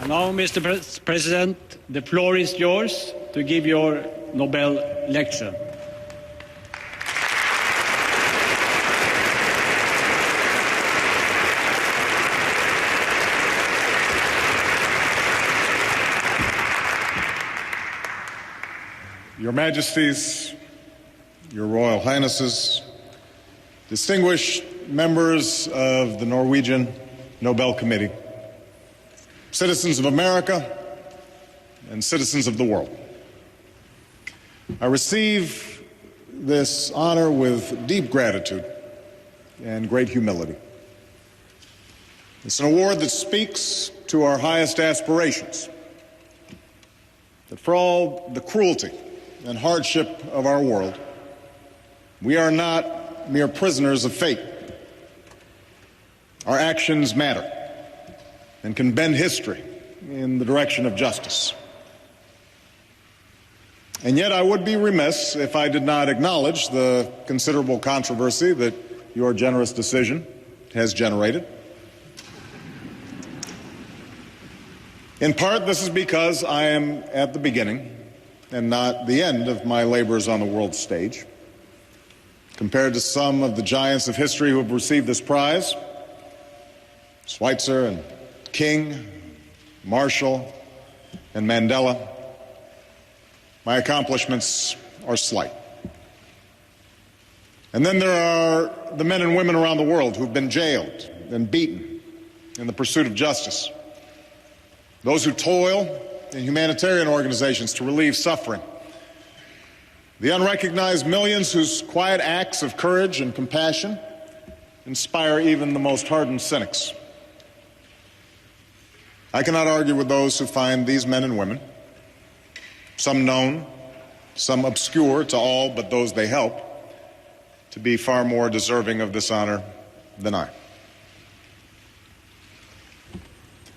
Now, Mr. President, the floor is yours to give your Nobel lecture. Your Majesties, Your Royal Highnesses, distinguished members of the Norwegian Nobel Committee, citizens of America, and citizens of the world. I receive this honor with deep gratitude and great humility. It's an award that speaks to our highest aspirations, that for all the cruelty and hardship of our world, we are not mere prisoners of fate. Our actions matter and can bend history in the direction of justice. And yet I would be remiss if I did not acknowledge the considerable controversy that your generous decision has generated. In part, this is because I am at the beginning and not the end of my labors on the world stage. Compared to some of the giants of history who have received this prize, Schweitzer and King, Marshall, and Mandela, my accomplishments are slight. And then there are the men and women around the world who've been jailed and beaten in the pursuit of justice. Those who toil in humanitarian organizations to relieve suffering. The unrecognized millions whose quiet acts of courage and compassion inspire even the most hardened cynics. I cannot argue with those who find these men and women, some known, some obscure to all but those they help, to be far more deserving of this honor than I.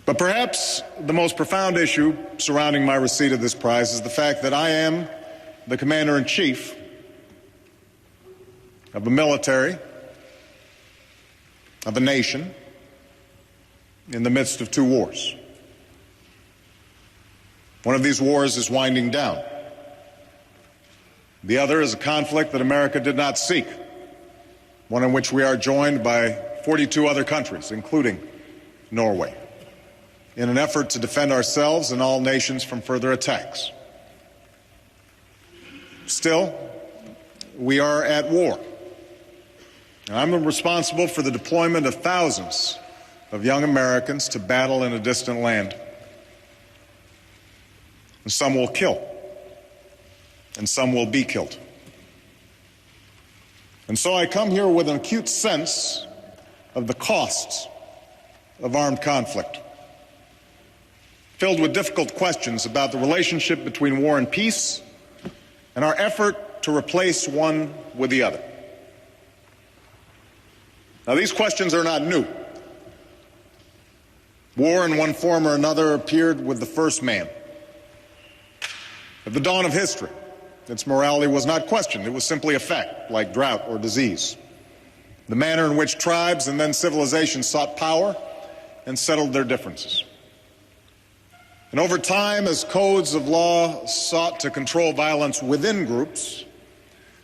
But perhaps the most profound issue surrounding my receipt of this prize is the fact that I am the commander-in-chief of a military, of a nation, in the midst of two wars. One of these wars is winding down. The other is a conflict that America did not seek, one in which we are joined by 42 other countries, including Norway, in an effort to defend ourselves and all nations from further attacks. Still, we are at war. And I'm responsible for the deployment of thousands of young Americans to battle in a distant land. And some will kill, and some will be killed. And so I come here with an acute sense of the costs of armed conflict, filled with difficult questions about the relationship between war and peace and our effort to replace one with the other. Now, these questions are not new. War in one form or another appeared with the first man. At the dawn of history, its morality was not questioned. It was simply a fact, like drought or disease. The manner in which tribes and then civilizations sought power and settled their differences. And over time, as codes of law sought to control violence within groups,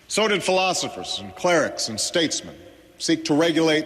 so did philosophers and clerics and statesmen seek to regulate